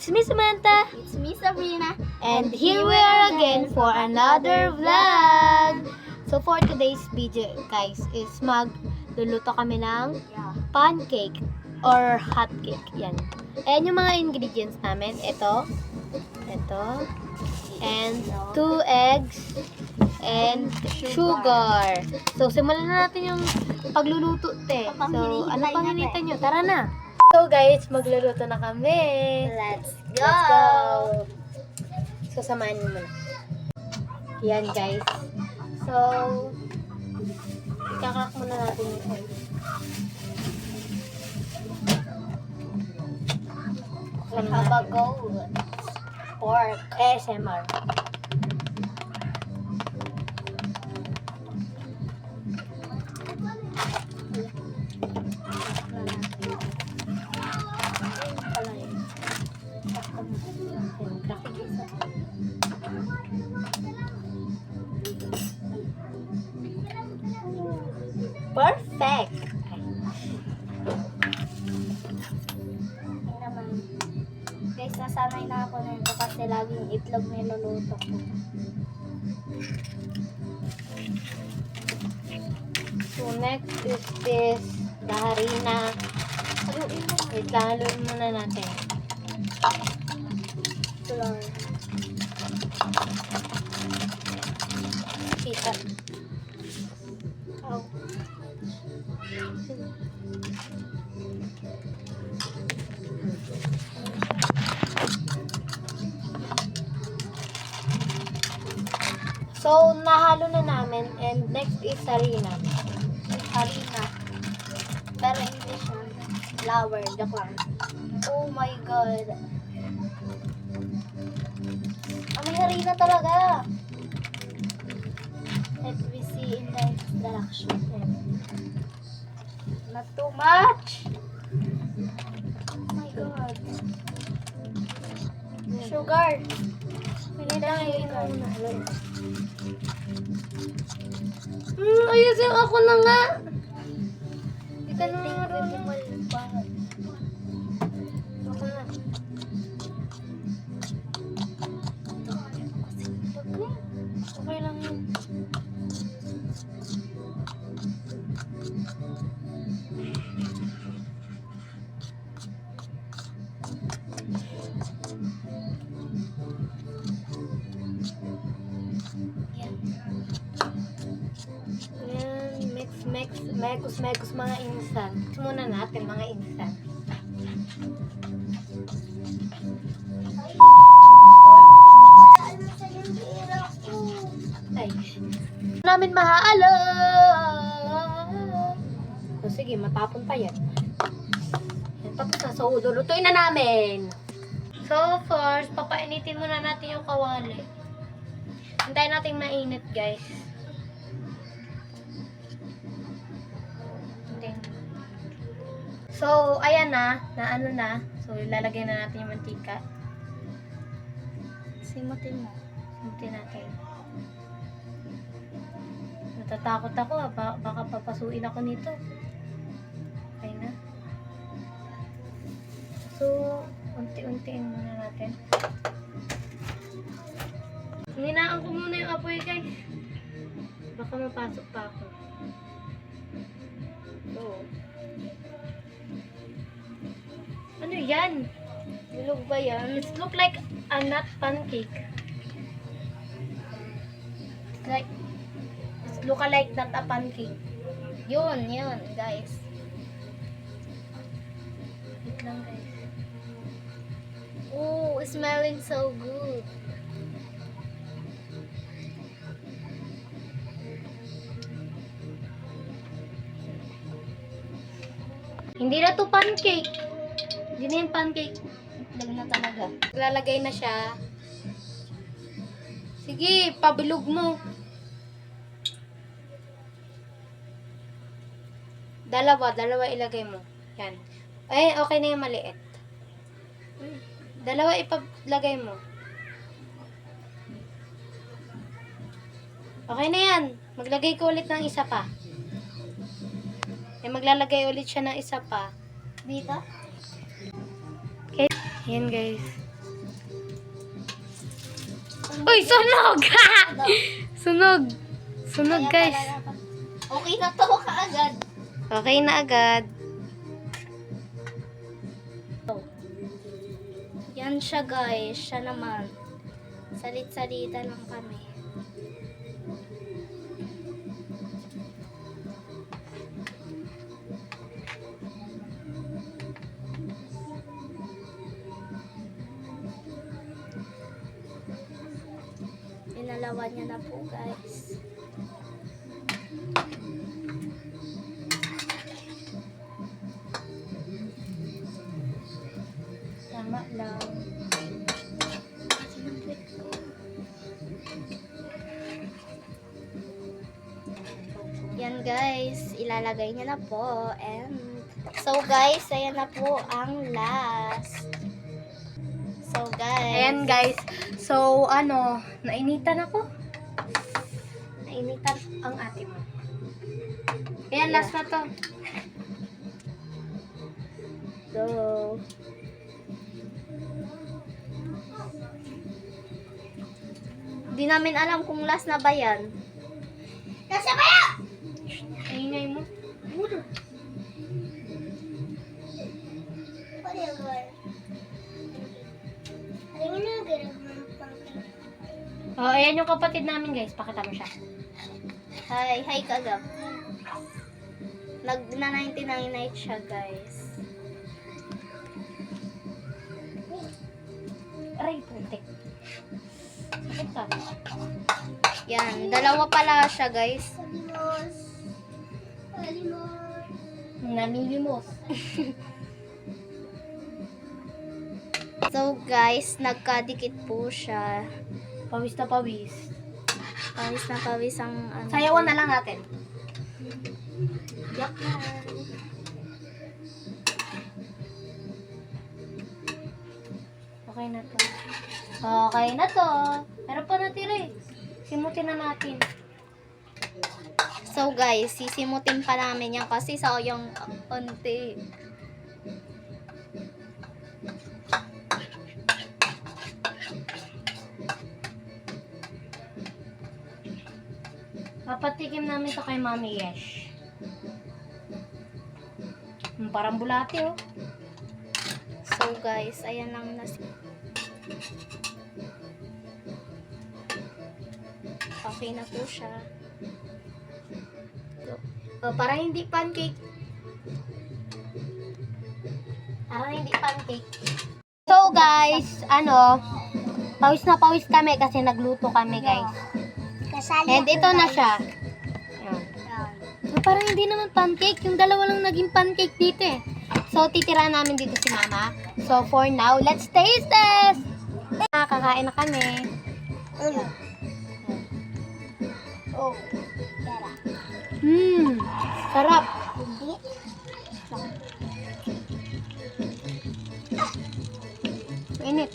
It's me, Samantha. It's me, Sabrina. And here we are again for another vlog. So for today's video, guys, is magluluto kami ng pancake or hot cake. Yan. Ayan yung mga ingredients namin. Ito, and 2 eggs, and sugar. So simulan na natin yung pagluluto, te. So ano pang hinihintay nyo? Tara na! So guys, magluluto na kami. Let's go! Let's go! So, samahan niyo muna. Yan, guys. So, ikakak muna natin yung oil. We have a goat. Pork. ASMR. Perfect! Naman. Guys, nasanay na ako nito kasi laging itlog niluluto ko. So, next is this, the harina. Haluin mo. Wait lang, haluin muna natin. Flour. Kita. Oh. So, nahalo na namin and next is harina. Harina. Pero English na. Flour. Joke lang. Oh my God. May harina talaga. Let me see in the instruction. Not too much. Oh my God. Sugar. Pinilagay na muna. Ayusin ako na nga. Hindi ka na marunong. Ako na. Okay lang yun. Yan, mekos mga instant. Muna natin mga instant. Ay, namin mahaalo. O sige, matapon pa yan. Yan, tapos na. So, lulutuin na namin. So, first, papainitin muna natin yung kawali. Hintayin natin mainit, guys. So, ayan na ano na. So, ilalagay na natin yung mantika. Simutin mo. Simutin natin. Natatakot ako, baka papasuin ako nito. Okay na. So, unti-untiin muna natin. Hinaan ko muna yung apoy, guys. Baka mapasok pa ako. So, ano yan? Bilog ba yan? It look like a nut pancake. Like, it look like not a pancake. Yun, guys. Wait lang, guys. Oh, it's smelling so good. Hindi na to pancake. Hindi na yung pancake. Itlog na talaga. Lalagay na siya. Sige, pabilog mo. Dalawa ilagay mo. Yan. Ay, okay na yung maliit. Dalawa ipaglagay mo. Okay na yan. Maglagay ko ulit ng isa pa. Maglalagay ulit siya ng isa pa. Dito? Okay. Ayan guys. Uy, sunog! Sunog. Sunog, Kaya guys. pala dapat- Okay na to kaagad. Okay na agad. Yan siya guys. Siya naman. Salit-salita lang kami. Inalawan niya na po guys. Tama lang. Yan guys, ilalagay niya na po. And so guys, ayan na po ang last. So guys, Ayan, guys. So, nainitan ako. Nainitan ang ate mo. Ayan, Yeah. last na to. So, di namin alam kung last na ba yan. Last na ba yan? Ingay mo. Oh, ayan yung kapatid namin, guys. Pakita mo siya. Hi kagab. Na 99 night siya guys. Aray, putik. Sakit ka. Yan, dalawa pala siya guys. Nanilimos. So guys, nagkadikit po siya. Pawis na pawis. Pawis na pawis ang Sayawan na lang natin. Yak na. Okay na to. Okay na to. Meron pa natira eh. Simutin na natin. So guys, sisimutin pa namin yan kasi sayang konti. Papatikim namin to kay Mami Yesh. Parang bulate oh. So guys, ayan lang na okay na po siya. So, parang hindi pancake. Parang hindi pancake. So guys, pawis na pawis kami kasi nagluto kami guys. And ito na siya. Ayan. So, parang hindi naman pancake. Yung dalawa lang naging pancake dito eh. So, titira namin dito si Mama. So, for now, let's taste this! Kakain na kami. Oh. Sarap. Init.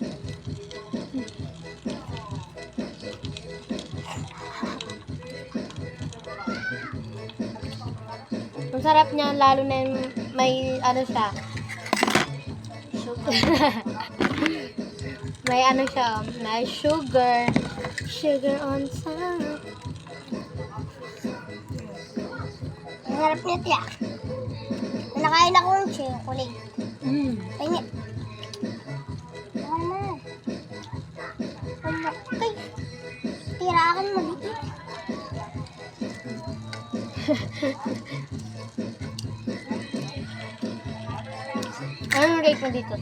Ang sarap niya, lalo na yung may siya. May siya, may sugar. Sugar on top. Ang sarap niya tiya. Nakain ako ng chocolate. Pahingit. Ano? Ay, tira ka na mabigit. Anong rate mo dito?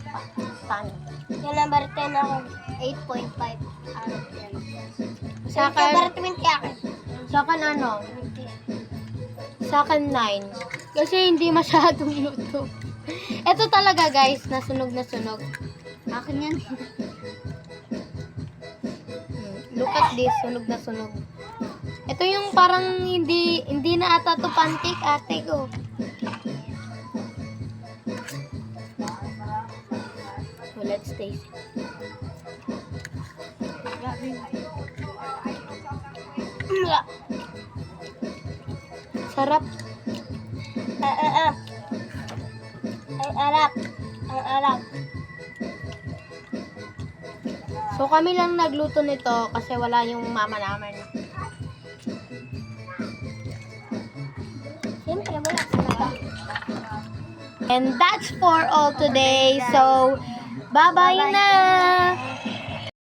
Paano? Yung number 10 ako, 8.5 out of 10. Sa akin, Number 20 ako. sa akin Sa akin 9. Kasi hindi masyadong luto. Ito talaga guys, nasunog na sunog. Akin yan. Look at this, sunog na sunog. Ito yung parang hindi na ata to pancake ate ko. So let's taste it. Sarap. Ang arap. Ang arap. So kami lang nagluto nito kasi wala yung mama namin. Siyempre, wala sila. And that's for all today. So, bye-bye na!